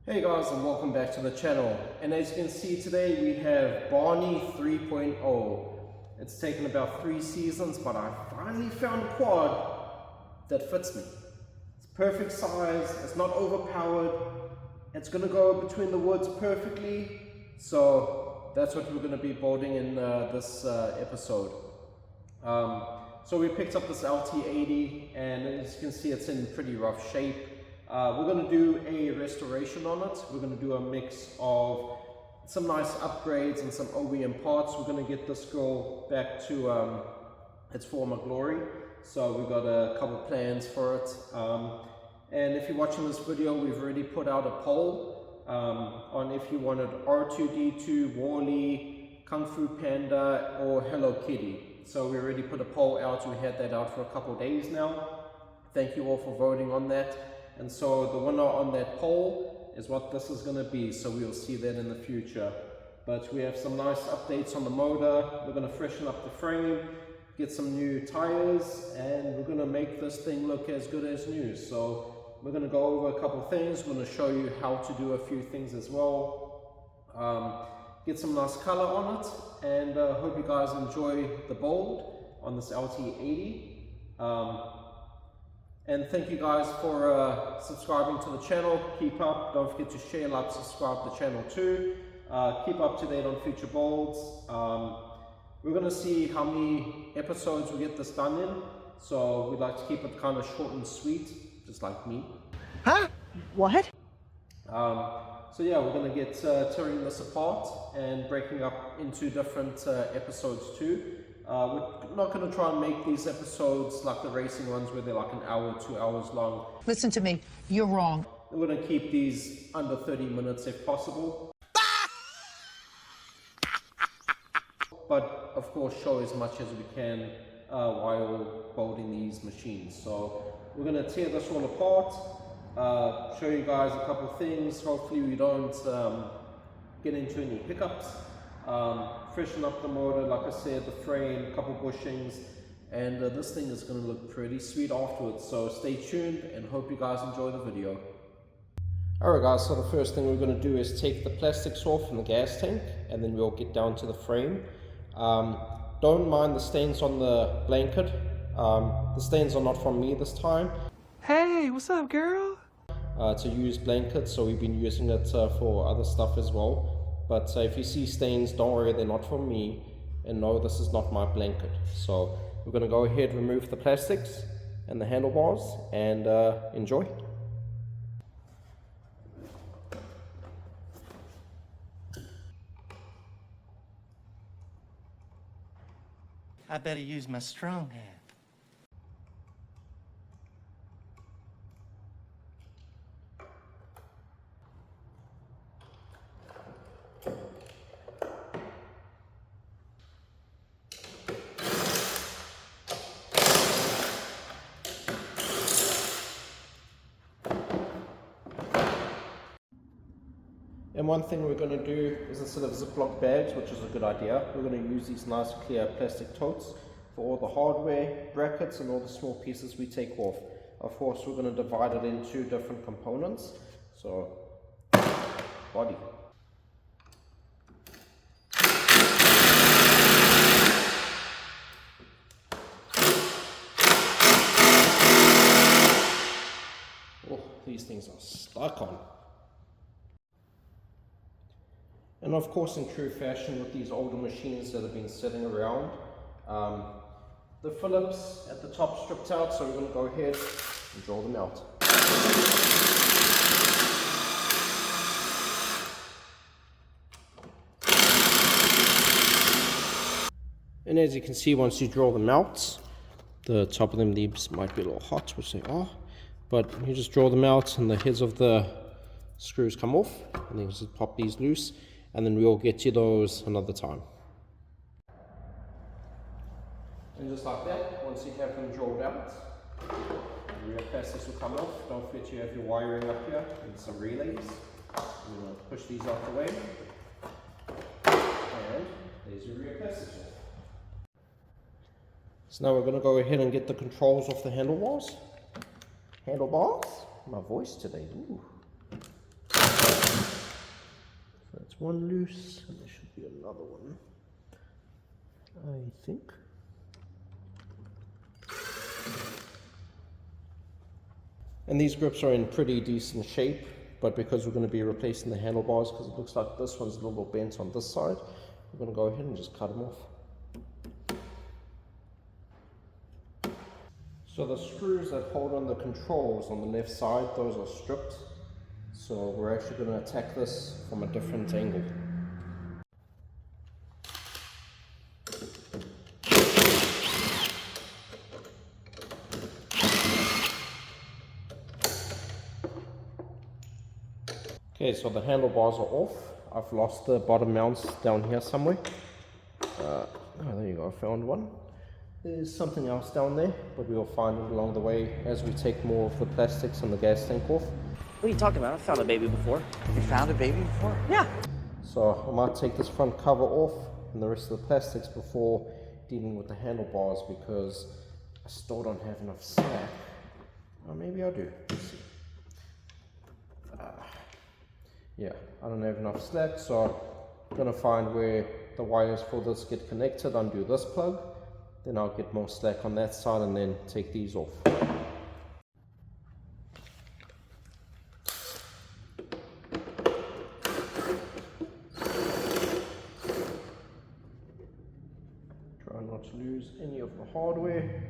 Hey guys, and welcome back to the channel. And as you can see today we have Barney 3.0. It's taken about 3 seasons, but I finally found a quad that fits me. It's perfect size, it's not overpowered, it's going to go between the woods perfectly. So that's what we're going to be building in this episode. So we picked up this Lt80, and as you can see it's in pretty rough shape. We're going to do a restoration on it. We're going to do a mix of some nice upgrades and some OEM parts. We're going to get this girl back to its former glory. So we've got a couple plans for it. And if you're watching this video, we've already put out a poll on if you wanted R2-D2, Wall-E, Kung Fu Panda, or Hello Kitty. So we already put a poll out. We had that out for a couple of days now. Thank you all for voting on that. And so the winner on that poll is what this is going to be, so we'll see that in the future. But we have some nice updates on the motor. We're going to freshen up the frame, get some new tires, and we're going to make this thing look as good as new. So we're going to go over a couple of things. We're going to show you how to do a few things as well. Get some nice color on it, and hope you guys enjoy the build on this Lt80. And thank you guys for subscribing to the channel. Keep up. Don't forget to share, like, subscribe to the channel too. Keep up to date on future builds. We're going to see how many episodes we get this done in. So we'd like to keep it kind of short and sweet, just like me. Huh? What? So yeah, we're going to get tearing this apart and breaking up into different episodes too. We're not going to try and make these episodes like the racing ones where they're like an hour, 2 hours long. Listen to me, you're wrong. We're going to keep these under 30 minutes if possible. But of course show as much as we can while building these machines. So we're going to tear this all apart, show you guys a couple of things. Hopefully we don't get into any hiccups. Freshen up the motor, like I said, the frame, a couple bushings, and this thing is going to look pretty sweet afterwards. So stay tuned and hope you guys enjoy the video. Alright guys, so the first thing we're going to do is take the plastics off from the gas tank, and then we'll get down to the frame. Don't mind the stains on the blanket. The stains are not from me this time. Hey, what's up, girl? It's a used blanket, so we've been using it for other stuff as well. But if you see stains, don't worry, they're not from me, and no, this is not my blanket. So we're going to go ahead, remove the plastics and the handlebars, and enjoy. I better use my strong hand. And one thing we're going to do is, instead of Ziploc bags, which is a good idea, we're going to use these nice clear plastic totes for all the hardware, brackets, and all the small pieces we take off. Of course, we're going to divide it into different components. So, body. Oh, these things are stuck on. And of course, in true fashion with these older machines that have been sitting around, the Phillips at the top stripped out, so we're going to go ahead and draw them out. And as you can see, once you draw them out, the top of them leaves might be a little hot, which they are, but you just draw them out and the heads of the screws come off, and then you just pop these loose. And then we'll get you those another time. And just like that, once you have them drawn out, the rear plastics will come off. Don't forget you have your wiring up here and some relays. I'm going to push these out the way. And there's your rear plastics off. So now we're going to go ahead and get the controls off the handlebars. Handlebars? My voice today. Ooh. one loose, and there should be another one, I think. And these grips are in pretty decent shape, but because we're going to be replacing the handlebars, because it looks like this one's a little bent on this side, we're going to go ahead and just cut them off. So the screws that hold on the controls on the left side, those are stripped. So we're actually going to attack this from a different angle. Okay, so the handlebars are off. I've lost the bottom mounts down here somewhere. Oh, there you go, I found one. There's something else down there, but we'll find it along the way as we take more of the plastics and the gas tank off. What are you talking about? I found a baby before. You found a baby before? Yeah. So I might take this front cover off and the rest of the plastics before dealing with the handlebars, because I still don't have enough slack. Or maybe I do. Let's see. Yeah, I don't have enough slack, so I'm going to find where the wires for this get connected, undo this plug, then I'll get more slack on that side and then take these off. Try not to lose any of the hardware.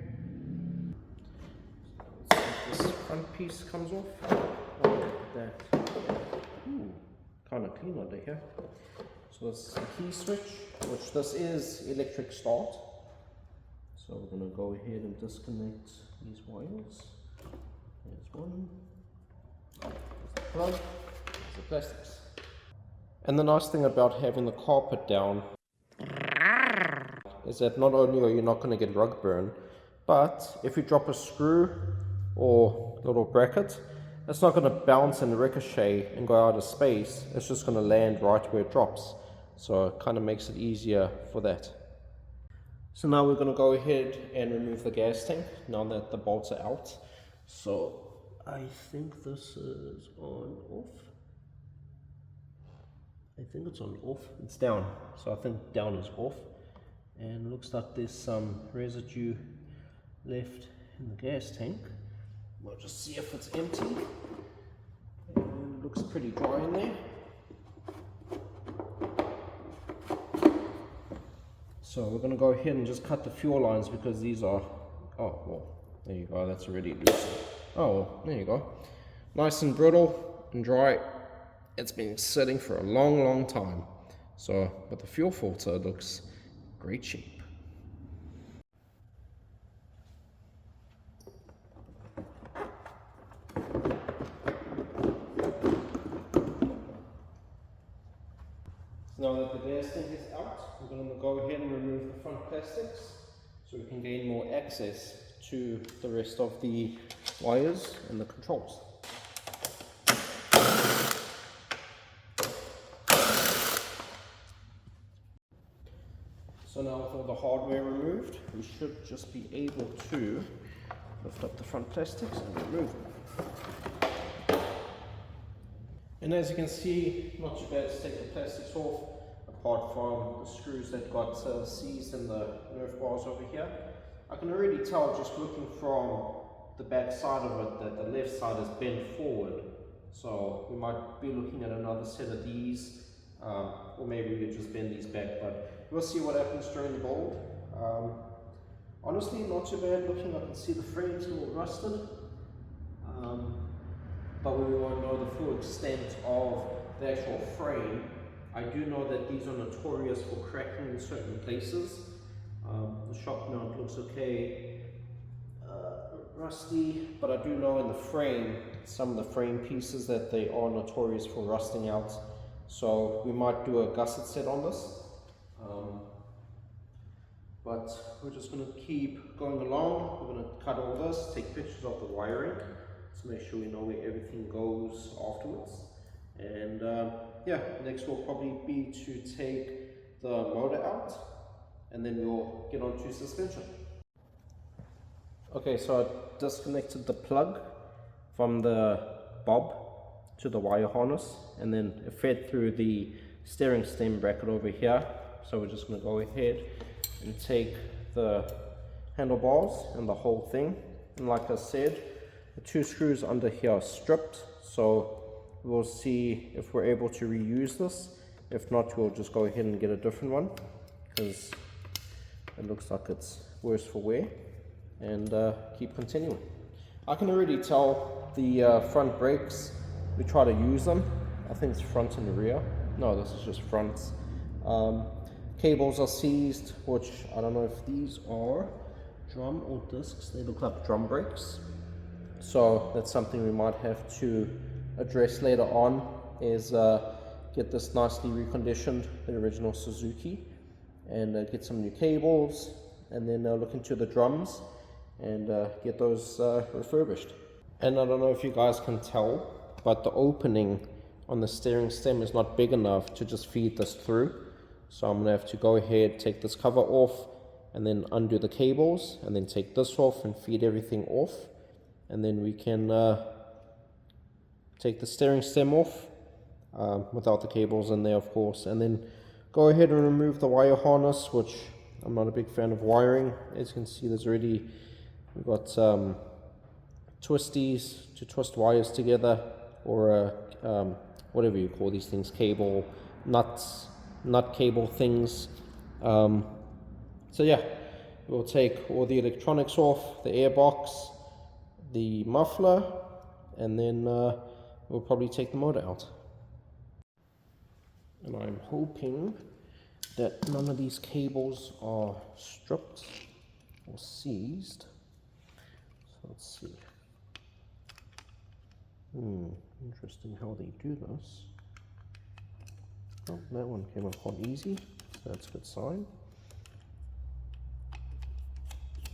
Let's see if this front piece comes off. Oh, look at that. Ooh, kind of clean under here. So this is the key switch, which this is electric start. So we're going to go ahead and disconnect these wires. There's one. There's the plug. There's the plastics. And the nice thing about having the carpet down is that not only are you not going to get rug burn, but if you drop a screw or little bracket, it's not going to bounce and ricochet and go out of space. It's just going to land right where it drops. So it kind of makes it easier for that. So now we're going to go ahead and remove the gas tank now that the bolts are out. So I think this is on off. I think it's on off. It's down. So I think down is off. And it looks like there's some residue left in the gas tank. We'll just see if it's empty. And it looks pretty dry in there. So we're going to go ahead and just cut the fuel lines, because these are, oh well, there you go, that's already loose. Oh well, there you go. Nice and brittle and dry. It's been sitting for a long time. So, but the fuel filter looks great shape. Now that the gas tank is out, we're going to go ahead and remove the front plastics so we can gain more access to the rest of the wires and the controls. So now with all the hardware removed, we should just be able to lift up the front plastics and remove them. And as you can see, not too bad to take the plastics off, apart from the screws that got seized in the nerf bars over here. I can already tell just looking from the back side of it that the left side is bent forward. So we might be looking at another set of these, or maybe we just bend these back, but we'll see what happens during the build. Honestly, not too bad looking. I can see the frame's a little rusted. But we won't know the full extent of the actual frame. I do know that these are notorious for cracking in certain places. The shock mount looks okay, rusty, but I do know in the frame, some of the frame pieces, that they are notorious for rusting out. So we might do a gusset set on this. But we're just going to keep going along. We're going to cut all this, take pictures of the wiring, to make sure we know where everything goes afterwards. And yeah, next will probably be to take the motor out, and then we'll get onto suspension. Okay, so I disconnected the plug from the bob to the wire harness, and then it fed through the steering stem bracket over here. So we're just going to go ahead and take the handlebars and the whole thing. And like I said, the 2 screws under here are stripped. So we'll see if we're able to reuse this. If not, we'll just go ahead and get a different one, because it looks like it's worse for wear, and keep continuing. I can already tell the front brakes, we try to use them. I think it's front and rear. No, this is just fronts. Cables are seized, which I don't know if these are drum or discs. They look like drum brakes. So that's something we might have to address later on, is get this nicely reconditioned, the original Suzuki, and get some new cables, and then look into the drums and get those refurbished. And I don't know if you guys can tell, but the opening on the steering stem is not big enough to just feed this through. So I'm going to have to go ahead, take this cover off, and then undo the cables, and then take this off and feed everything off. And then we can take the steering stem off, without the cables in there, of course, and then go ahead and remove the wire harness, which I'm not a big fan of wiring. As you can see, there's already, we've got twisties to twist wires together, or whatever you call these things, cable, nuts, nut cable things. So yeah, we'll take all the electronics off, the airbox, the muffler, and then we'll probably take the motor out. And I'm hoping that none of these cables are stripped or seized. So let's see. Interesting how they do this. Oh, that one came off quite easy, so that's a good sign.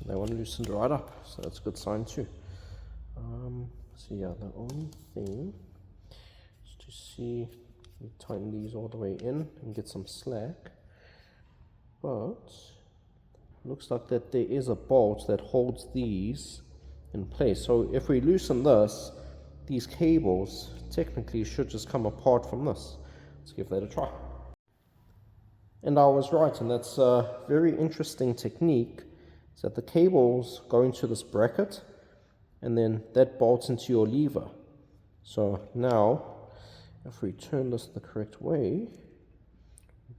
That one loosened right up, so that's a good sign too. So yeah, the only thing is to see, we tighten these all the way in and get some slack, but looks like that there is a bolt that holds these in place. So if we loosen this, these cables technically should just come apart from this. Let's give that a try. And I was right, and that's a very interesting technique, is that the cables go into this bracket and then that bolts into your lever. So now if we turn this the correct way,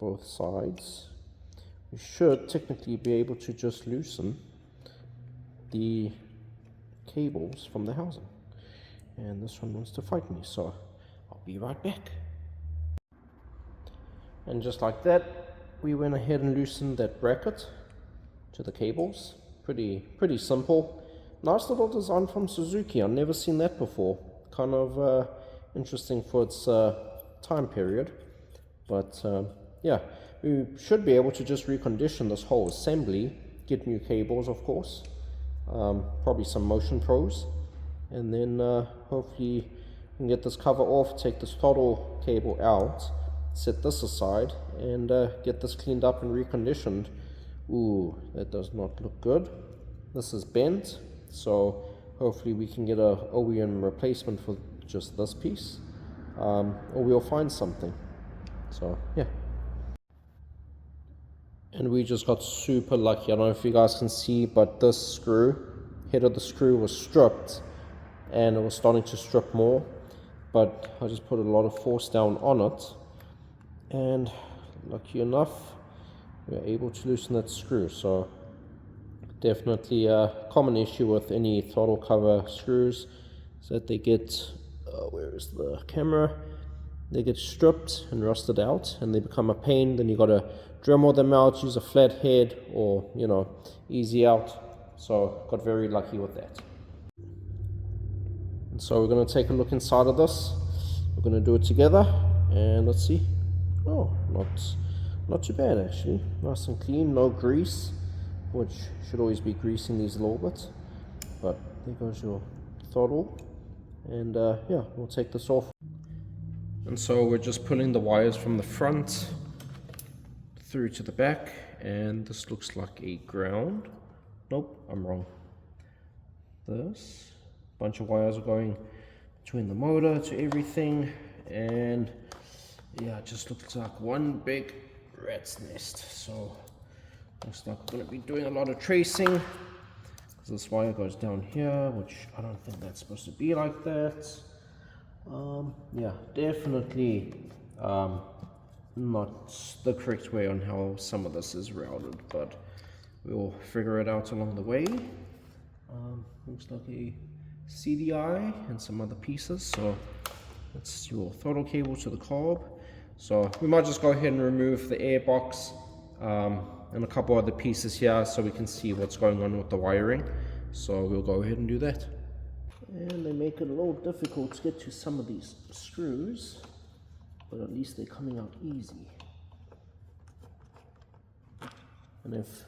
both sides, we should technically be able to just loosen the cables from the housing. And this one wants to fight me, so I'll be right back. And just like that, we went ahead and loosened that bracket to the cables. Pretty simple. Nice little design from Suzuki. I've never seen that before. Kind of interesting for its time period. But yeah, we should be able to just recondition this whole assembly, get new cables, of course, probably some motion pros, and then hopefully we can get this cover off, take this throttle cable out, set this aside, and get this cleaned up and reconditioned. Ooh, that does not look good. This is bent, so hopefully we can get a OEM replacement for just this piece, or we'll find something. So yeah, and we just got super lucky. I don't know if you guys can see, but this screw, head of the screw, was stripped, and it was starting to strip more, but I just put a lot of force down on it, and lucky enough we are able to loosen that screw. So definitely a common issue with any throttle cover screws is that they get, where is the camera? They get stripped and rusted out, and they become a pain. Then you got to Dremel them out, use a flat head, or easy out. So got very lucky with that. And so we're going to take a look inside of this. We're going to do it together, and let's see. Oh, not too bad actually. Nice and clean, no grease, which should always be greasing these a little bit. But there goes your throttle, and yeah, we'll take this off. And so we're just pulling the wires from the front through to the back, and this looks like a ground. Nope, I'm wrong. This bunch of wires are going between the motor to everything, and Yeah, it just looks like one big rat's nest. So looks like we're going to be doing a lot of tracing, because this wire goes down here, which I don't think that's supposed to be like that. Yeah, definitely not the correct way on how some of this is routed, but we'll figure it out along the way. Looks like a CDI and some other pieces. So that's your throttle cable to the carb. So we might just go ahead and remove the air box and a couple other pieces here so we can see what's going on with the wiring. So we'll go ahead and do that. And they make it a little difficult to get to some of these screws, but at least they're coming out easy. And if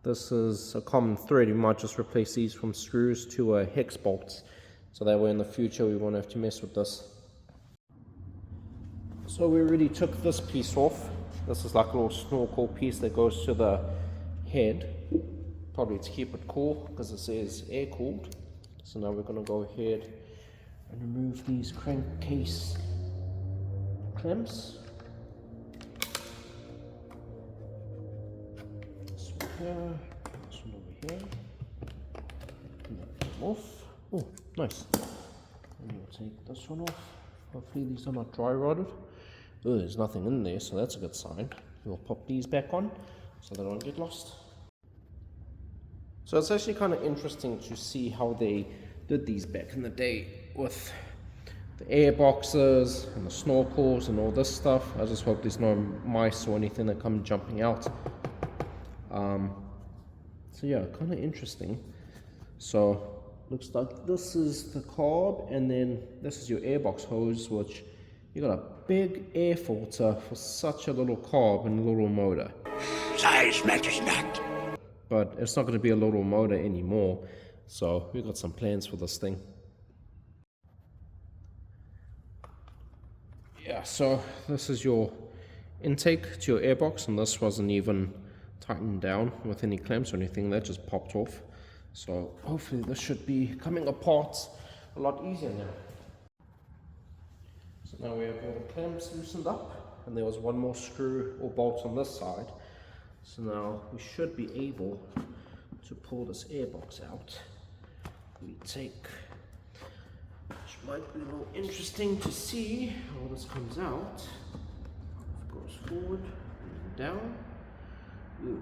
this is a common thread, you might just replace these from screws to hex bolts, so that way in the future we won't have to mess with this. So we already took this piece off. This is like a little snorkel piece that goes to the head, probably to keep it cool because it says air cooled. So now we're going to go ahead and remove these crankcase clamps. This one here, this one over here. Knock them off. Oh, nice. And we'll take this one off. Hopefully these are not dry rotted. Oh, there's nothing in there, so that's a good sign. We'll pop these back on so they don't get lost. So it's actually kind of interesting to see how they did these back in the day with the air boxes and the snorkels and all this stuff. I just hope there's no mice or anything that come jumping out. So yeah, kind of interesting. So looks like this is the carb, and then this is your airbox hose, which you got a big air filter for such a little carb and a little motor. Size matters not. But it's not going to be a little motor anymore, so we've got some plans for this thing. Yeah, so this is your intake to your airbox, and this wasn't even tightened down with any clamps or anything, that just popped off. So hopefully this should be coming apart a lot easier now. So now we have all the clamps loosened up, and there was one more screw or bolt on this side. So now we should be able to pull this airbox out. We take, which might be a little interesting to see how this comes out. It goes forward and down. Ooh,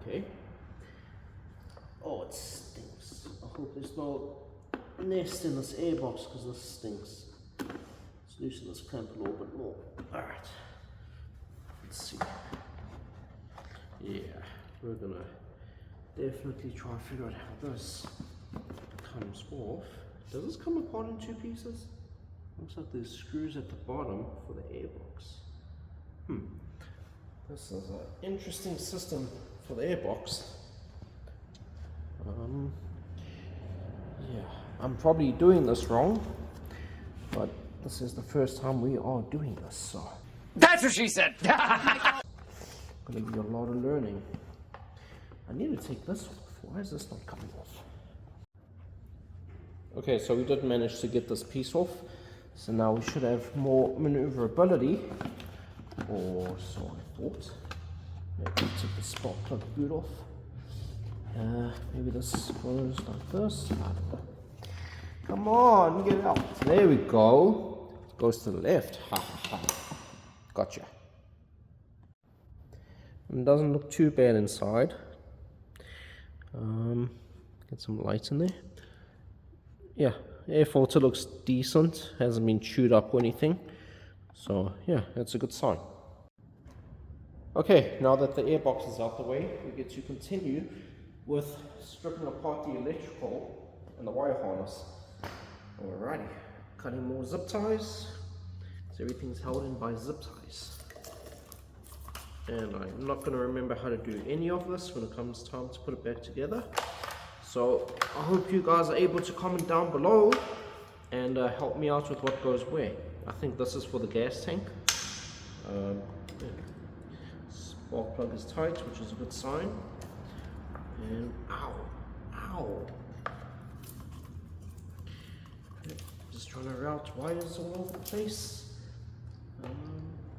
okay. Oh, it stinks. I hope there's no nest in this airbox because this stinks. Let's loosen this clamp a little bit more. Alright. Let's see. Yeah, we're gonna definitely try and figure out how this comes off. Does this come apart in two pieces? Looks like there's screws at the bottom for the airbox. This is an interesting system for the airbox. Yeah, I'm probably doing this wrong, but this is the first time we are doing this, so. That's what she said. Gonna be a lot of learning. I need to take this off. Why is this not coming off? Okay, so we did manage to get this piece off. So now we should have more maneuverability. Or so I thought. Maybe take the spark plug boot off. Maybe this goes like this. I don't know. Come on, get it out. There we go. It goes to the left. Ha ha ha. Gotcha. It doesn't look too bad inside. Get some lights in there. Yeah, air filter looks decent. Hasn't been chewed up or anything. So yeah, that's a good sign. Okay, now that the airbox is out the way, we get to continue with stripping apart the electrical and the wire harness. Alrighty, cutting more zip ties. So everything's held in by zip ties. And I'm not going to remember how to do any of this when it comes time to put it back together. So I hope you guys are able to comment down below and help me out with what goes where. I think this is for the gas tank. Yeah. Spark plug is tight, which is a good sign. And ow. Okay, just trying to route wires all over the place.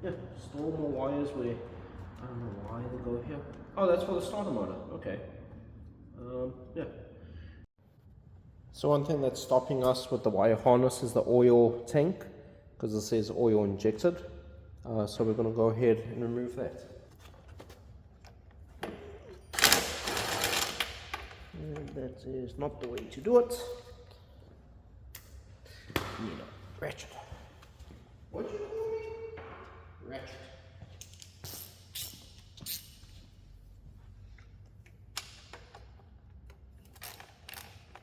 yeah, store more wires where, I don't know why they go here. Oh, that's for the starter motor, okay. Yeah. So one thing that's stopping us with the wire harness is the oil tank, because it says oil injected. So we're going to go ahead and remove that. And that is not the way to do it. You know, ratchet. What you call me? Ratchet.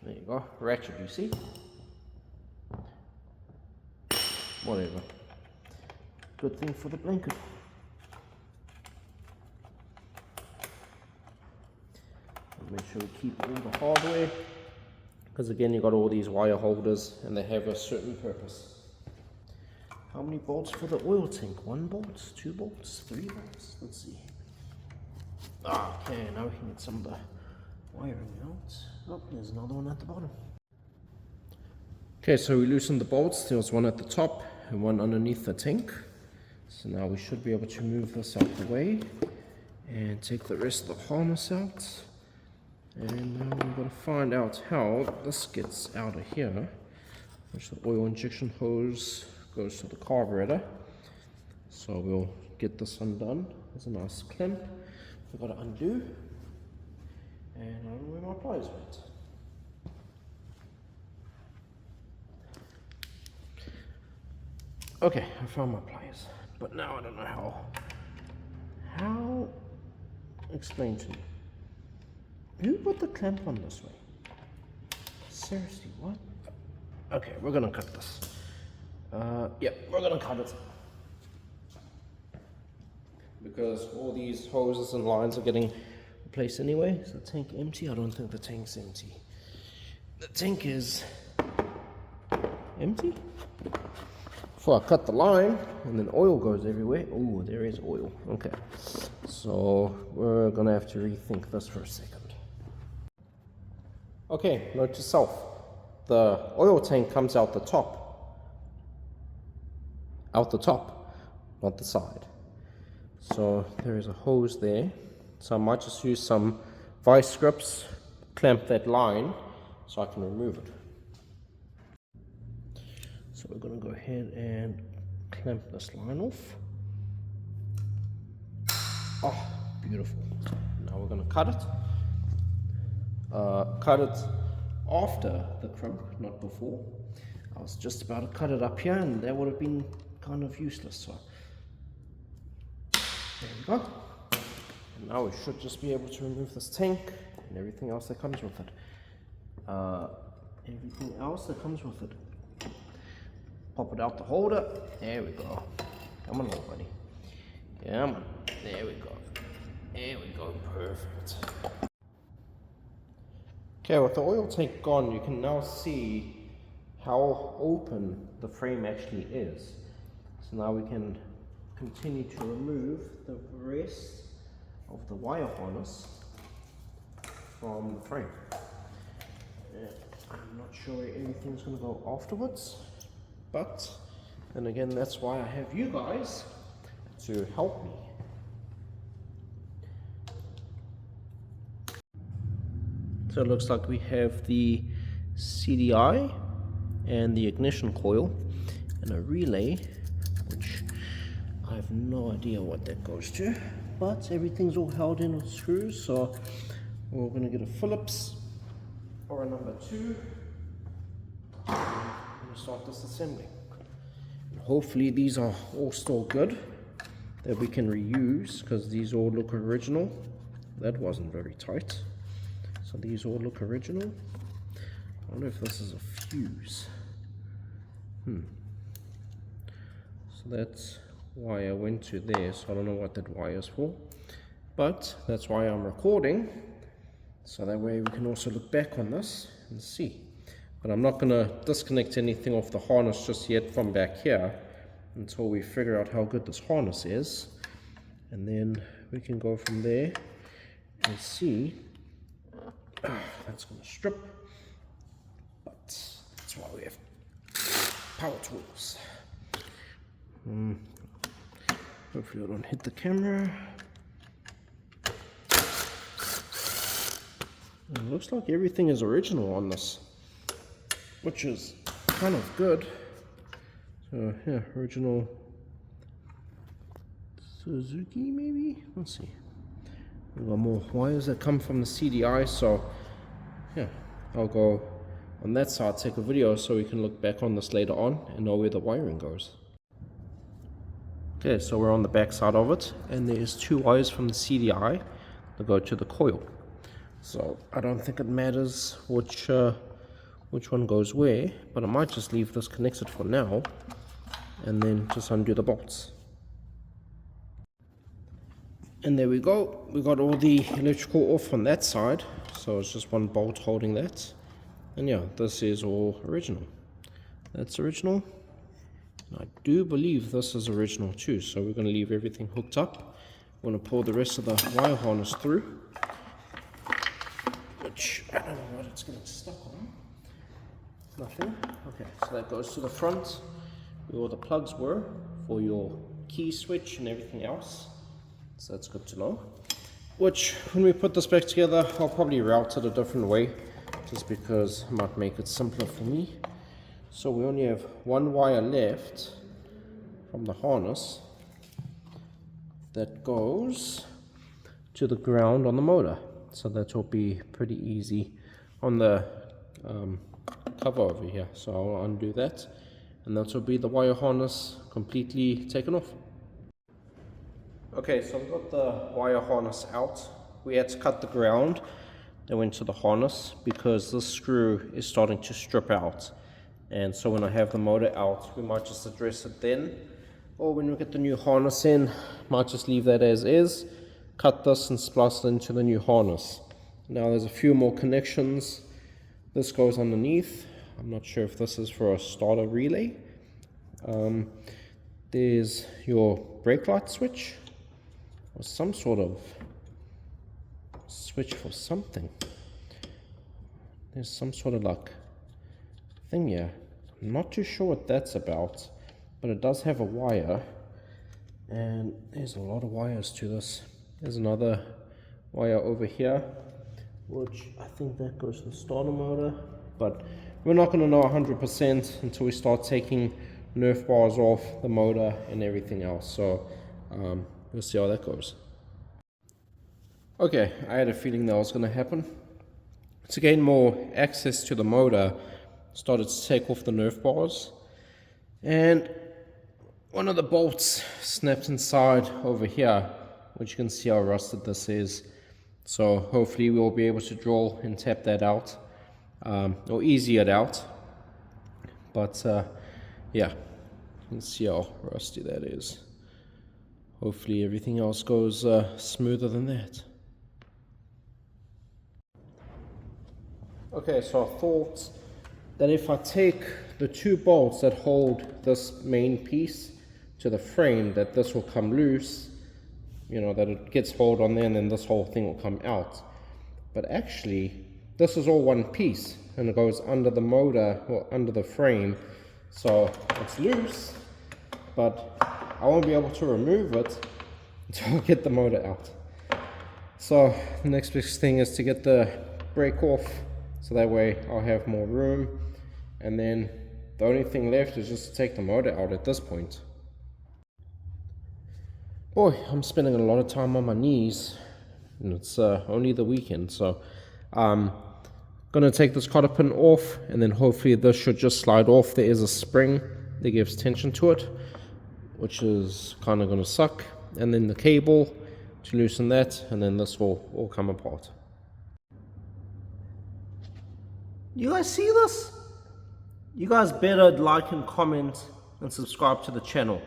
There you go, ratchet, you see? Whatever. Good thing for the blanket. Make sure we keep all the hardware, because again you got all these wire holders and they have a certain purpose. How many bolts for the oil tank? 1 bolt, 2 bolts, 3 bolts? Let's see. Okay, now we can get some of the wiring out. Oh, there's another one at the bottom. Okay, so we loosened the bolts. There was one at the top and one underneath the tank. So now we should be able to move this out the way and take the rest of the harness out. And now we're going to find out how this gets out of here, which the oil injection hose goes to the carburetor. So we'll get this undone. There's a nice clamp we've got to undo. And I don't know where my pliers went. Okay, I found my pliers, but now I don't know how. How? Explain to me. Who put the clamp on this way? Seriously, what? Okay, we're gonna cut this. Yep, we're gonna cut it. Because all these hoses and lines are getting replaced anyway. Is the tank empty? I don't think the tank's empty. The tank is empty? Before I cut the line, and then oil goes everywhere. Oh, there is oil. Okay, so we're gonna have to rethink this for a second. Okay, note to self, the oil tank comes out the top. Out the top, not the side. So there is a hose there. So I might just use some vice grips, clamp that line so I can remove it. So we're going to go ahead and clamp this line off. Oh, beautiful. Now we're going to cut it. Cut it after the crimp, not before. I was just about to cut it up here and that would have been kind of useless. So there we go. And now we should just be able to remove this tank and everything else that comes with it. Everything else that comes with it. Pop it out the holder. There we go. Come on, little buddy. Come on. There we go. There we go. Perfect. Okay, with the oil tank gone, you can now see how open the frame actually is. So now we can continue to remove the rest of the wire harness from the frame. I'm not sure where everything's going to go afterwards, but then again, that's why I have you guys to help me. So it looks like we have the CDI and the ignition coil and a relay, which I have no idea what that goes to, but everything's all held in with screws, so we're going to get a Phillips or a number 2 and start disassembling. And hopefully these are all still good, that we can reuse, because these all look original. That wasn't very tight. So these all look original. I wonder if this is a fuse. So that's why I went to there, so I don't know what that wire is for. But that's why I'm recording, so that way we can also look back on this and see. But I'm not going to disconnect anything off the harness just yet from back here until we figure out how good this harness is. And then we can go from there and see. That's going to strip, but that's why we have power tools. Hopefully I don't hit the camera. It looks like everything is original on this, which is kind of good. So yeah, original Suzuki maybe? Let's see. We've got more wires that come from the CDI, so yeah, I'll go on that side, take a video so we can look back on this later on and know where the wiring goes. Okay, so we're on the back side of it, and there's 2 wires from the CDI that go to the coil. So I don't think it matters which one goes where, but I might just leave this connected for now and then just undo the bolts. And there we go, we got all the electrical off on that side, so it's just 1 bolt holding that. And yeah, this is all original. That's original. And I do believe this is original too, so we're going to leave everything hooked up. We're going to pull the rest of the wire harness through, which I don't know what it's getting stuck on. Nothing. Okay, so that goes to the front where all the plugs were for your key switch and everything else. So that's good to know. Which, when we put this back together, I'll probably route it a different way, just because it might make it simpler for me. So we only have 1 wire left from the harness that goes to the ground on the motor. So that will be pretty easy on the cover over here. So I'll undo that, and that will be the wire harness completely taken off. Okay, so we've got the wire harness out. We had to cut the ground that went to the harness because this screw is starting to strip out. And so when I have the motor out, we might just address it then. Or when we get the new harness in, might just leave that as is, cut this and splice it into the new harness. Now there's a few more connections. This goes underneath. I'm not sure if this is for a starter relay. There's your brake light switch, or some sort of switch for something. There's some sort of like thing here. I'm not too sure what that's about, but it does have a wire, and there's a lot of wires to this. There's another wire over here, which I think that goes to the starter motor, but we're not going to know 100% until we start taking Nerf bars off the motor and everything else. So we'll see how that goes. Okay, I had a feeling that was going to happen. To gain more access to the motor, started to take off the Nerf bars, and one of the bolts snapped inside over here, which you can see how rusted this is. So hopefully we'll be able to draw and tap that out, or easy it out. But yeah, you can see how rusty that is. Hopefully everything else goes smoother than that. Okay, so I thought that if I take the 2 bolts that hold this main piece to the frame, that this will come loose, you know, that it gets hold on there and then this whole thing will come out. But actually, this is all one piece and it goes under the motor or under the frame. So it's loose, but I won't be able to remove it until I get the motor out. So the next big thing is to get the brake off, so that way I'll have more room, and then the only thing left is just to take the motor out at this point. Boy, I'm spending a lot of time on my knees, and it's only the weekend, so I'm gonna take this cotter pin off, and then hopefully this should just slide off. There is a spring that gives tension to it, which is kind of gonna suck, and then the cable to loosen that, and then this will all come apart. You guys see this? You guys better like and comment and subscribe to the channel.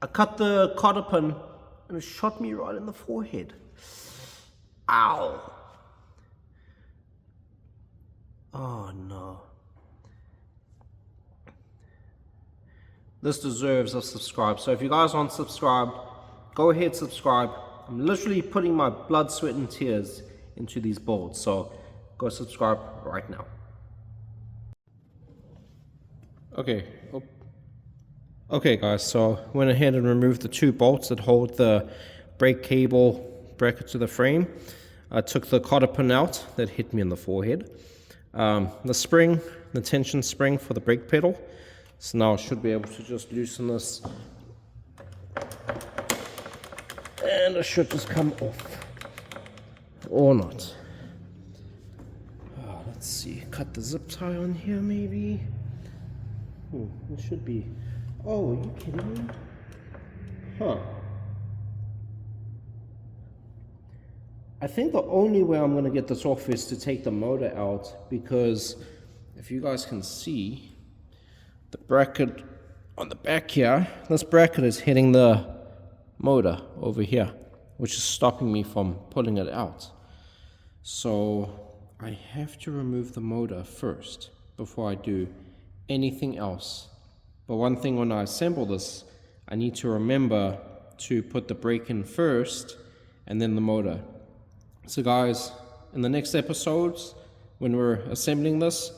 I cut the cotter pin and it shot me right in the forehead. Ow. Oh no. This deserves a subscribe. So if you guys aren't subscribed, go ahead, subscribe. I'm literally putting my blood, sweat and tears into these boards. So go subscribe right now. Okay, Okay guys, so went ahead and removed the 2 bolts that hold the brake cable bracket to the frame. I took the cotter pin out that hit me in the forehead. The spring, the tension spring for the brake pedal. So now I should be able to just loosen this. And it should just come off. Or not. Let's see, cut the zip tie on here maybe. It should be. Oh, are you kidding me? Huh. I think the only way I'm going to get this off is to take the motor out, because if you guys can see, the bracket on the back here, this bracket is hitting the motor over here, which is stopping me from pulling it out. So I have to remove the motor first before I do anything else. But one thing, when I assemble this, I need to remember to put the brake in first and then the motor. So guys, in the next episodes, when we're assembling this,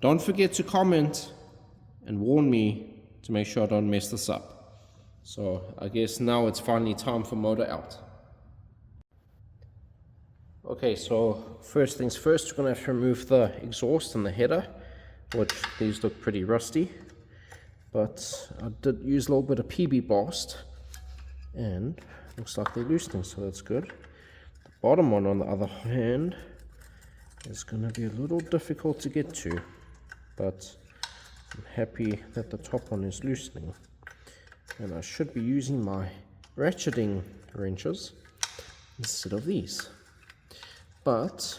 don't forget to comment and warn me to make sure I don't mess this up. So I guess now it's finally time for motor out. Okay, so first things first, we're going to have to remove the exhaust and the header, which these look pretty rusty. But I did use a little bit of PB Blast, and looks like they're loosening, so that's good. The bottom one, on the other hand, is going to be a little difficult to get to, but I'm happy that the top one is loosening. And I should be using my ratcheting wrenches instead of these. But,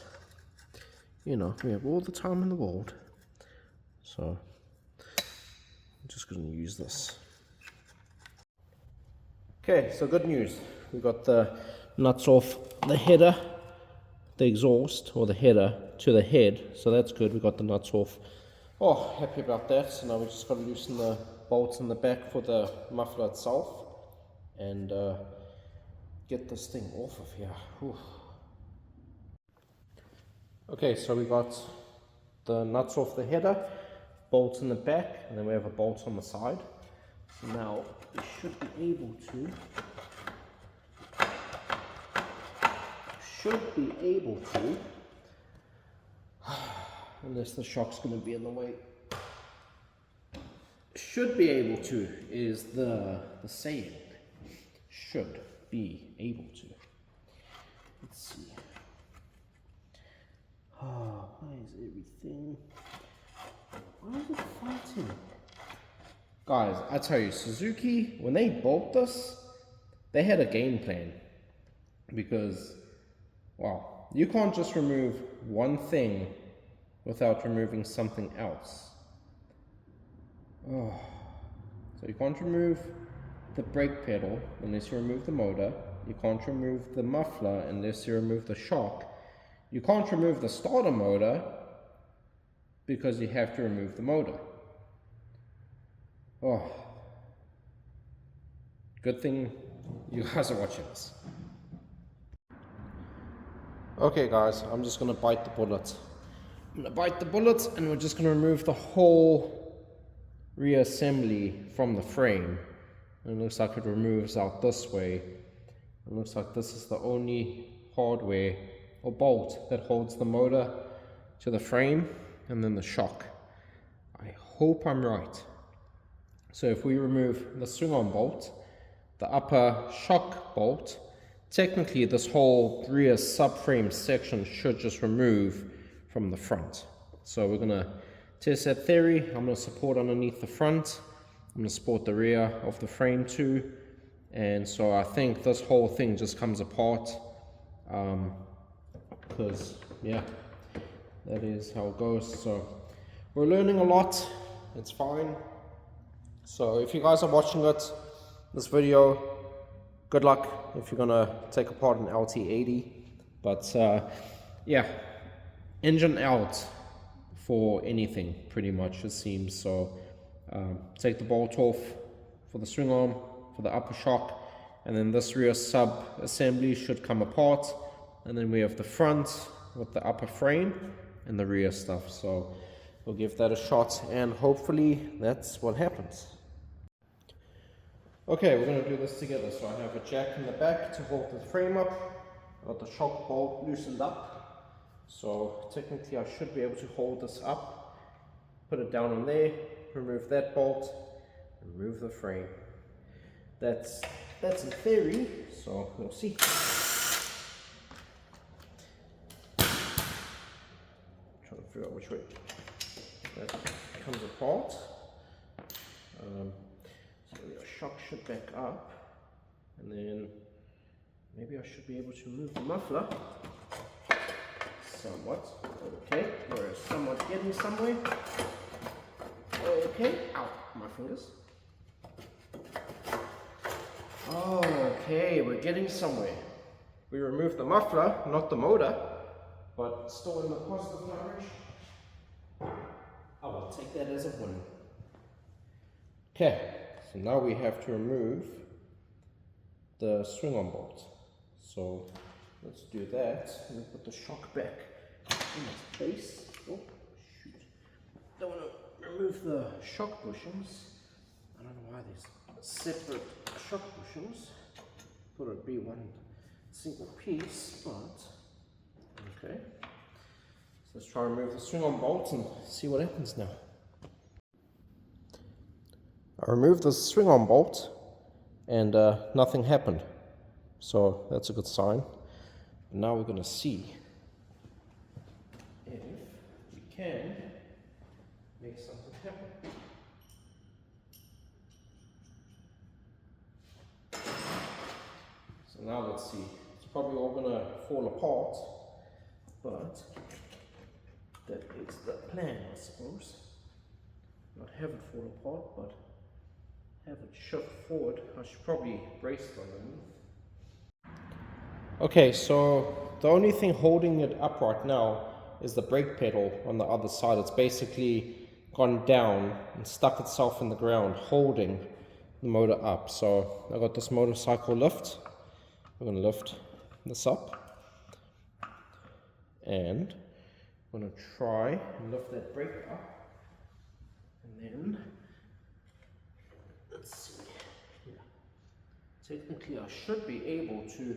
you know, we have all the time in the world, so I'm just going to use this. Okay, so good news. We got the nuts off the header, the exhaust, or the header to the head, so that's good. We got the nuts off. Oh, happy about that. So now we just got to loosen the bolts in the back for the muffler itself and get this thing off of here. Whew. Okay, so we got the nuts off the header, bolts in the back, and then we have a bolt on the side. So now we should be able to, unless the shock's going to be in the way, should be able to is the saying. Should be able to. Let's see. Oh, why is everything? Why is it fighting? Guys, I tell you, Suzuki, when they built this, they had a game plan. Because, wow, you can't just remove one thing without removing something else. Oh, so you can't remove the brake pedal unless you remove the motor. You can't remove the muffler unless you remove the shock. You can't remove the starter motor because you have to remove the motor. Oh, good thing you guys are watching this. Okay guys, I'm just going to bite the bullet. I'm going to bite the bullet, and we're just going to remove the whole reassembly from the frame. And it looks like it removes out this way. It looks like this is the only hardware or bolt that holds the motor to the frame, and then the shock. I hope I'm right. So if we remove the swing-arm bolt, the upper shock bolt, technically this whole rear subframe section should just remove from the front. So we're going to test that theory. I'm going to support underneath the front. I'm going to support the rear of the frame too. And so I think this whole thing just comes apart. Because, yeah, that is how it goes. So we're learning a lot. It's fine. So if you guys are watching this video, good luck if you're gonna take apart an Lt80. But yeah, engine out for anything pretty much, it seems. So take the bolt off for the swing arm, for the upper shock, and then this rear sub assembly should come apart. And then we have the front with the upper frame and the rear stuff. So we'll give that a shot, and hopefully that's what happens. Okay, we're going to do this together. So I have a jack in the back to hold the frame up. I got the shock bolt loosened up. So technically I should be able to hold this up, put it down on there, remove that bolt, remove the frame. That's in theory, so we'll see. Trying to figure out which way that comes apart. So the shock should back up, and then maybe I should be able to move the muffler somewhat. Okay, we're somewhat getting somewhere. Okay, ow, my fingers. Okay, we're getting somewhere. We removed the muffler, not the motor, but still in the positive direction. I will take that as a win. Okay, so now we have to remove the swing-on bolt. So let's do that. Let me put the shock back in its place. Oh, shoot. Don't want to remove the shock bushings. I don't know why there's separate shock bushings. Thought it'd be one single piece, but okay. So let's try to remove the swing-on bolt and see what happens now. I removed the swing-on bolt and nothing happened, so that's a good sign. But now we're going to see if we can make something happen. So now let's see. It's probably all going to fall apart, but that is the plan, I suppose. Not have it fall apart, but have it shift forward. I should probably brace it underneath. Okay, so the only thing holding it up right now is the brake pedal on the other side. It's basically gone down and stuck itself in the ground, holding the motor up. So I got this motorcycle lift. I'm going to lift this up, and I'm going to try and lift that brake up, and then let's see. Yeah. Technically, I should be able to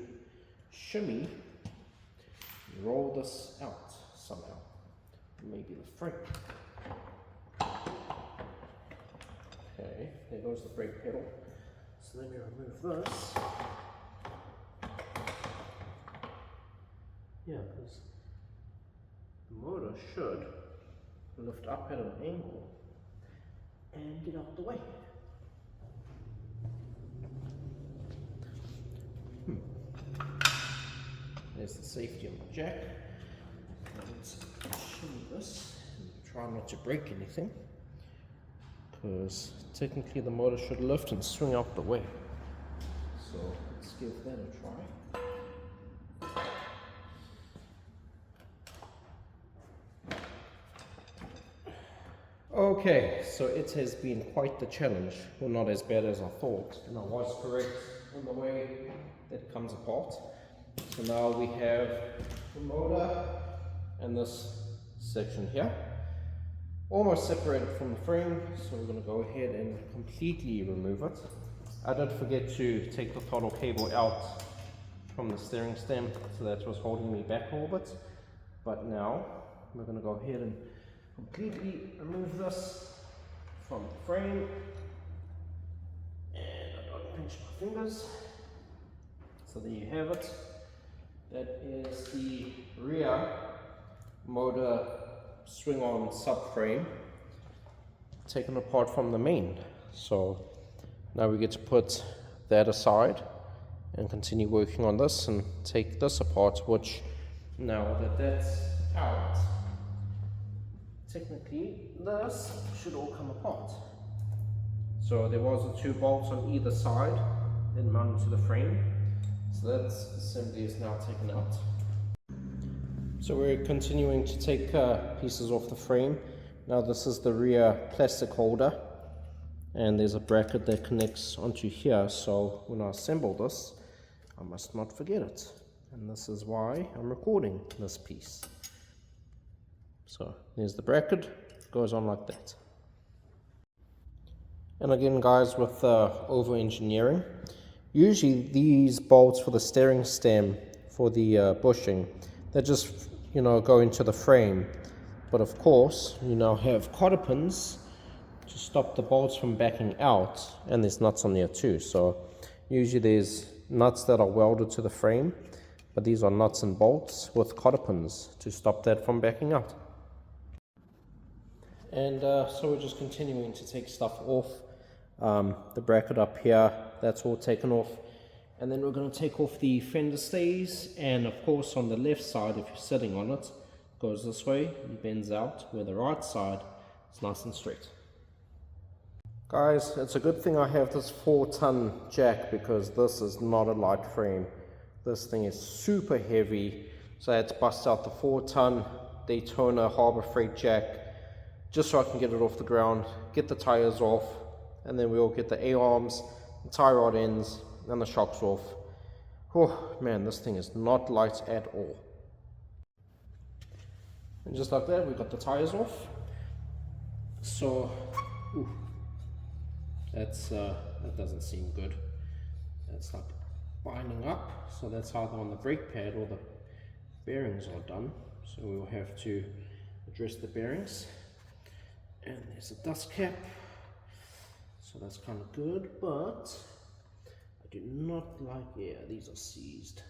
shimmy and roll this out somehow. Maybe the frame. Okay, there goes the brake pedal. So let me remove this. Yeah, because the motor should lift up at an angle and get out the way. There's the safety on the jack. Let's shimmy this and try not to break anything, because technically the motor should lift and swing out the way. So let's give that a try. Okay, so it has been quite the challenge. Well, not as bad as I thought, and I was correct in the way that it comes apart. So now we have the motor and this section here, almost separated from the frame, so we're going to go ahead and completely remove it. I did forget to take the throttle cable out from the steering stem, so that was holding me back a little bit. But now we're going to go ahead and completely remove this from the frame, and I don't pinch my fingers. So there you have it. That is the rear motor swing-on subframe taken apart from the main. So now we get to put that aside and continue working on this and take this apart, which now that that's out, technically this should all come apart. So there was the 2 bolts on either side, then mounted to the frame. So that assembly is now taken out. So we're continuing to take pieces off the frame. Now this is the rear plastic holder, and there's a bracket that connects onto here, so when I assemble this I must not forget it, and this is why I'm recording this piece. So there's the bracket, it goes on like that. And again guys, with over engineering, usually these bolts for the steering stem for the bushing, they just, you know, go into the frame. But of course, you now have cotter pins to stop the bolts from backing out, and there's nuts on there too. So usually there's nuts that are welded to the frame, but these are nuts and bolts with cotter pins to stop that from backing out. And so we're just continuing to take stuff off. The bracket up here, that's all taken off. And then we're going to take off the fender stays, and of course on the left side, if you're sitting on it, goes this way and bends out, where the right side is nice and straight. Guys, it's a good thing I have this 4-ton jack, because this is not a light frame. This thing is super heavy, so I had to bust out the 4-ton Daytona Harbor Freight jack just so I can get it off the ground, get the tires off, and then we'll get the A-arms, the tie rod ends, and the shocks off. Oh man, this thing is not light at all. And just like that, we got the tires off. So, that doesn't seem good. That's like binding up. So that's either on the brake pad or the bearings are done. So we'll have to address the bearings. And there's a dust cap. So that's kind of good, but I do not like, yeah, these are seized.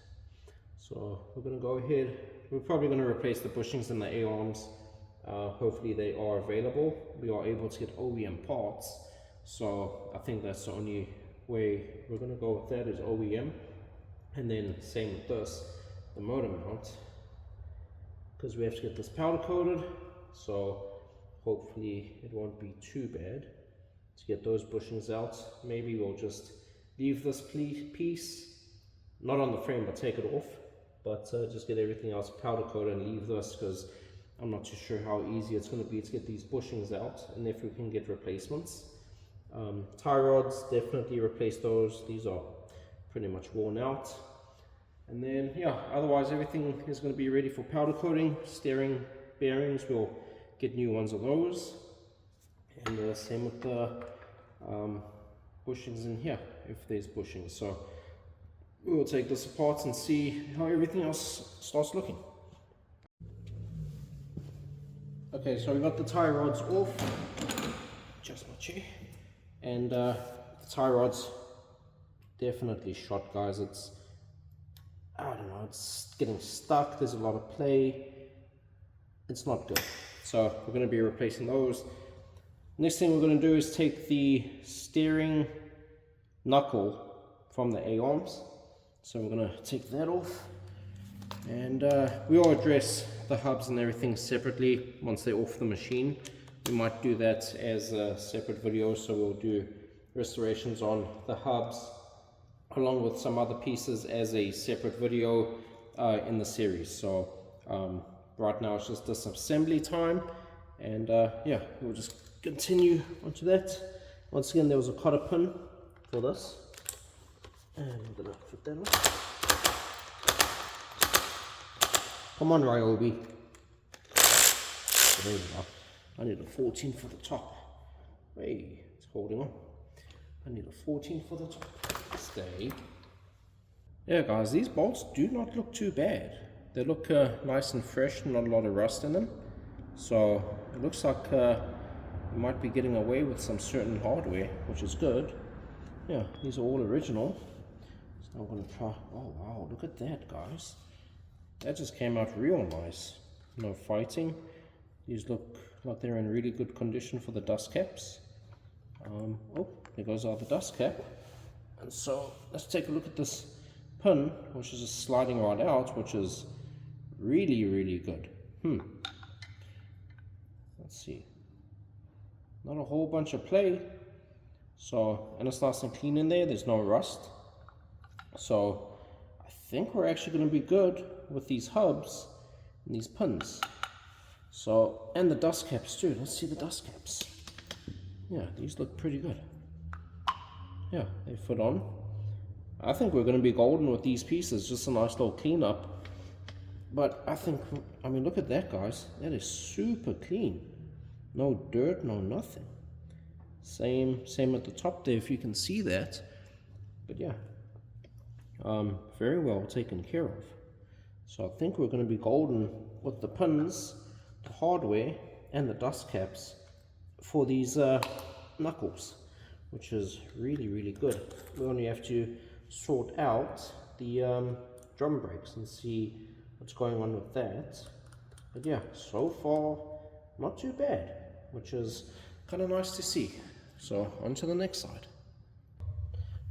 So we're going to go ahead, we're probably going to replace the bushings and the A-arms. Hopefully they are available. We are able to get OEM parts, so I think that's the only way we're going to go with that, is OEM. And then same with this, the motor mount, because we have to get this powder coated, so hopefully it won't be too bad to get those bushings out. Maybe we'll just leave this piece, not on the frame, but take it off. But just get everything else powder coated and leave this, because I'm not too sure how easy it's going to be to get these bushings out, and if we can get replacements. Tie rods, definitely replace those. These are pretty much worn out. And then, yeah, otherwise everything is going to be ready for powder coating. Steering bearings, we'll get new ones of those. And same with the bushings in here, if there's bushings. So we'll take this apart and see how everything else starts looking. Okay, so we got the tie rods off. Just my chair. And the tie rods definitely shot, guys. It's, I don't know, it's getting stuck. There's a lot of play. It's not good. So we're going to be replacing those. Next thing we're going to do is take the steering knuckle from the A-arms. So we're going to take that off, and we will address the hubs and everything separately once they're off the machine. We might do that as a separate video, so we'll do restorations on the hubs along with some other pieces as a separate video in the series. So right now it's just disassembly time, and yeah, we'll just continue onto that. Once again, there was a cotter pin for this, and we're gonna put that on. Come on, Ryobi. There we go. I need a 14 for the top. Hey, it's holding on. I need a 14 for the top. Stay. Yeah, guys, these bolts do not look too bad. They look nice and fresh, not a lot of rust in them. So it looks like we might be getting away with some certain hardware, which is good. Yeah, these are all original. So I'm going to try. Oh wow, look at that, guys. That just came out real nice. No fighting. These look like they're in really good condition for the dust caps. Oh, there goes our dust cap. And so let's take a look at this pin, which is just sliding right out, which is really, really good. Let's see. Not a whole bunch of play. So, and it's nice and clean in there. There's no rust. So I think we're actually going to be good with these hubs and these pins. So, and the dust caps too. Let's see the dust caps. Yeah, these look pretty good. Yeah, they fit on. I think we're going to be golden with these pieces. Just a nice little cleanup. But I think, I mean, look at that, guys. That is super clean. No dirt, no nothing. Same at the top there, if you can see that. But yeah, very well taken care of. So I think we're going to be golden with the pins, the hardware, and the dust caps for these knuckles, which is really good. We only have to sort out the drum brakes and see what's going on with that. But yeah, so far not too bad, which is kind of nice to see. So on to the next side.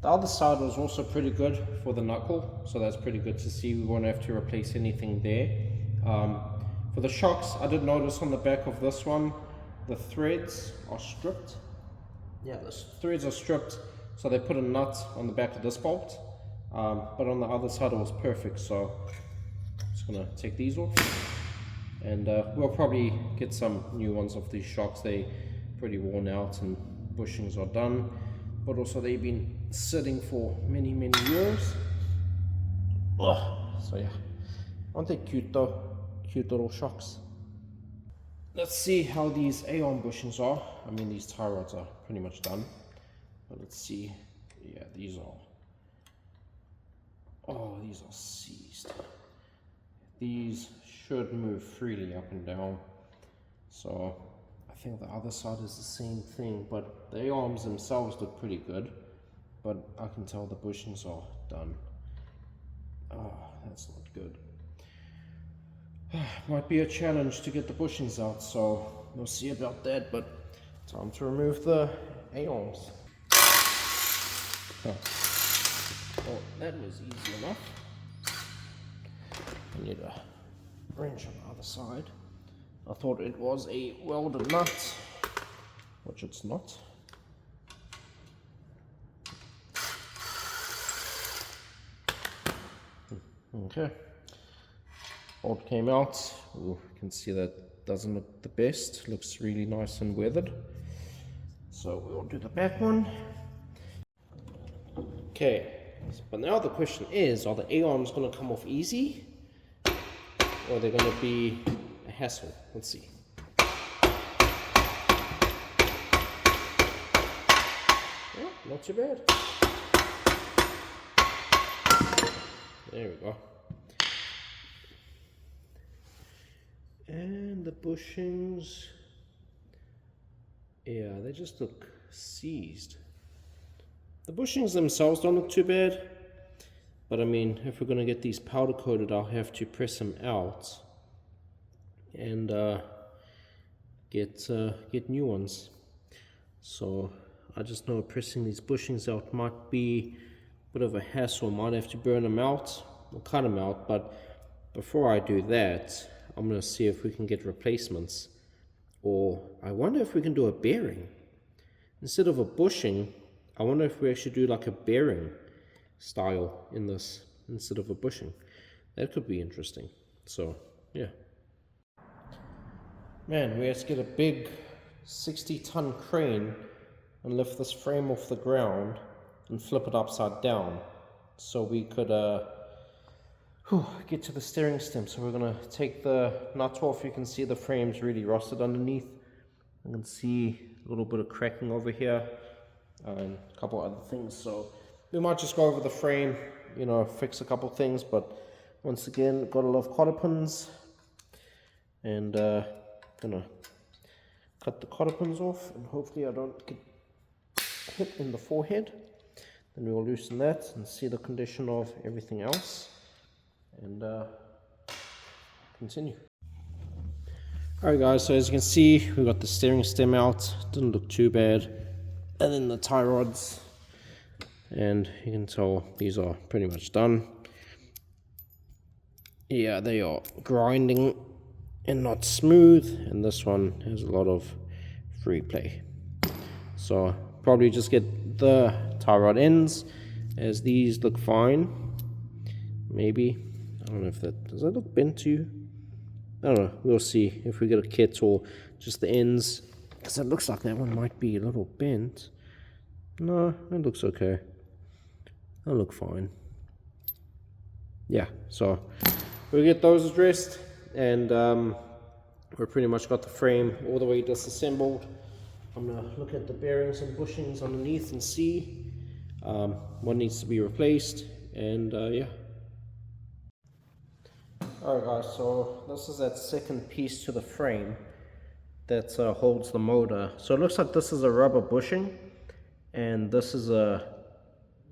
The other side was also pretty good for the knuckle, so that's pretty good to see. We won't have to replace anything there. For the shocks, I did notice on the back of this one, the threads are stripped. Yeah, the threads are stripped, so they put a nut on the back of this bolt. But on the other side it was perfect, so I'm just gonna take these off. And we'll probably get some new ones of these shocks. They're pretty worn out and bushings are done, but also they've been sitting for many years. Ugh. So yeah, aren't they cute though? Cute little shocks. Let's see how these ARM bushings are. I mean, these tie rods are pretty much done, but let's see. Yeah, these are, oh, these are seized. These should move freely up and down, so I think the other side is the same thing, but the arms themselves look pretty good, but I can tell the bushings are done. Oh, that's not good. Might be a challenge to get the bushings out, so we'll see about that, but time to remove the A-arms. Oh, well, that was easy enough. I need a wrench on the other side. I thought it was a welded nut, which it's not. Okay, bolt came out. Ooh, you can see that doesn't look the best. Looks really nice and weathered. So we'll do the back one. Okay, but now the question is, are the A-arms going to come off easy, or are they going to be a hassle? Let's see. Oh, not too bad. There we go. And the bushings, yeah, they just look seized. The bushings themselves don't look too bad, but I mean, if we're going to get these powder coated, I'll have to press them out and get new ones. So I just know pressing these bushings out might be a bit of a hassle. Might have to burn them out or cut them out, but before I do that, I'm going to see if we can get replacements, or I wonder if we can do a bearing instead of a bushing. I wonder if we actually do like a bearing style in this instead of a bushing. That could be interesting. So yeah, man, we have to get a big 60-ton crane and lift this frame off the ground and flip it upside down so we could get to the steering stem. So we're going to take the nuts off. You can see the frame's really rusted underneath. You can see a little bit of cracking over here and a couple other things. So we might just go over the frame, you know, fix a couple things. But once again, got a lot of cotter pins, and gonna cut the cotter pins off, and hopefully I don't get hit in the forehead. Then we will loosen that and see the condition of everything else, and continue. Alright guys, so as you can see, we got the steering stem out. Didn't look too bad. And then the tie rods, and you can tell these are pretty much done. Yeah, they are grinding and not smooth, and this one has a lot of free play. So probably just get the tie rod ends, as these look fine. Maybe, I don't know if that, does that look bent to you? I don't know, we'll see if we get a kit or just the ends, because it looks like that one might be a little bent. No, it looks okay. That'll look fine. Yeah, so we'll get those addressed, and we're pretty much got the frame all the way disassembled. I'm going to look at the bearings and bushings underneath and see what needs to be replaced, and yeah. Alright guys, so this is that second piece to the frame that holds the motor. So it looks like this is a rubber bushing, and this is a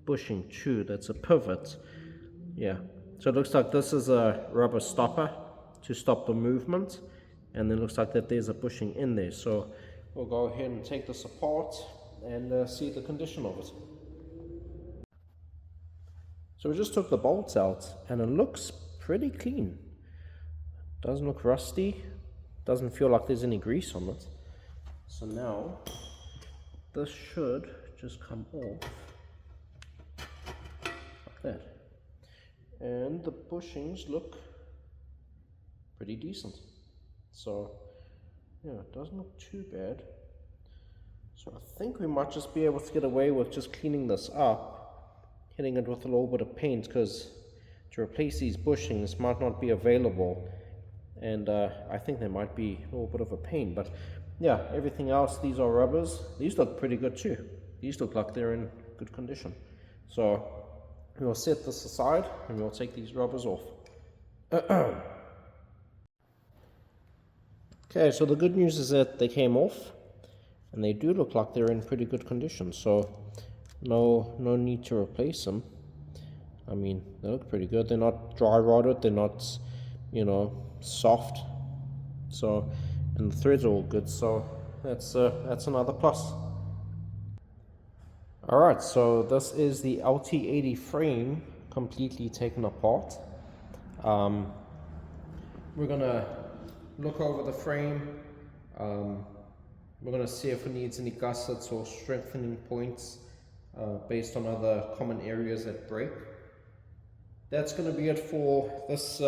bushing too, that's a pivot. Yeah, so it looks like this is a rubber stopper to stop the movement, and then it looks like that there's a bushing in there. So we'll go ahead and take this apart and see the condition of it. So we just took the bolts out, and it looks pretty clean. Doesn't look rusty, doesn't feel like there's any grease on it. So now this should just come off like that, and the bushings look pretty decent. So yeah, it doesn't look too bad. So I think we might just be able to get away with just cleaning this up, hitting it with a little bit of paint, because to replace these bushings might not be available, and I think they might be a little bit of a pain. But yeah, everything else, these are rubbers. These look pretty good too. These look like they're in good condition. So we'll set this aside and we'll take these rubbers off. Okay, so the good news is that they came off, and they do look like they're in pretty good condition, so no need to replace them. I mean, they look pretty good. They're not dry rotted, they're not, you know, soft. So, and the threads are all good, so that's another plus. Alright, so this is the Lt80 frame completely taken apart. We're gonna look over the frame. We're gonna see if it needs any gussets or strengthening points based on other common areas that break. That's going to be it for this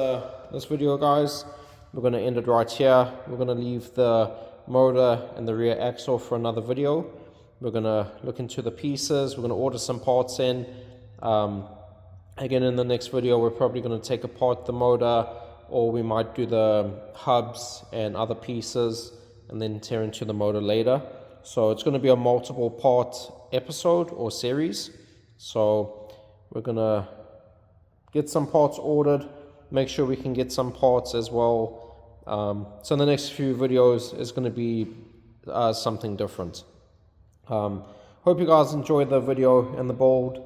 this video, guys. We're going to end it right here. We're going to leave the motor and the rear axle for another video. We're going to look into the pieces. We're going to order some parts in. Again, in the next video, we're probably going to take apart the motor, or we might do the hubs and other pieces and then tear into the motor later. So it's going to be a multiple part episode or series. So we're going to get some parts ordered, make sure we can get some parts as well. So in the next few videos is going to be something different. Hope you guys enjoyed the video and the build.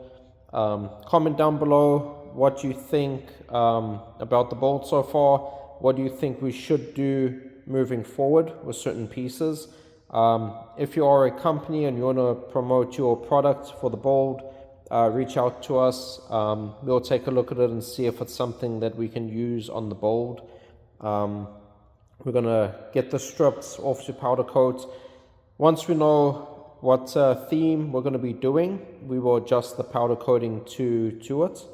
Comment down below what you think about the build so far. What do you think we should do moving forward with certain pieces? If you are a company and you want to promote your product for the build, reach out to us. We'll take a look at it and see if it's something that we can use on the build. We're going to get the strips off to powder coat. Once we know what theme we're going to be doing, we will adjust the powder coating to it.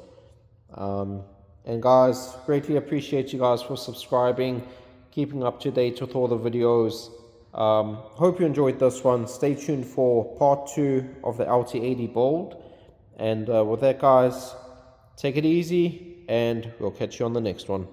And guys, greatly appreciate you guys for subscribing, keeping up to date with all the videos. Hope you enjoyed this one. Stay tuned for part 2 of the Lt80 build. And with that, guys, take it easy, and we'll catch you on the next one.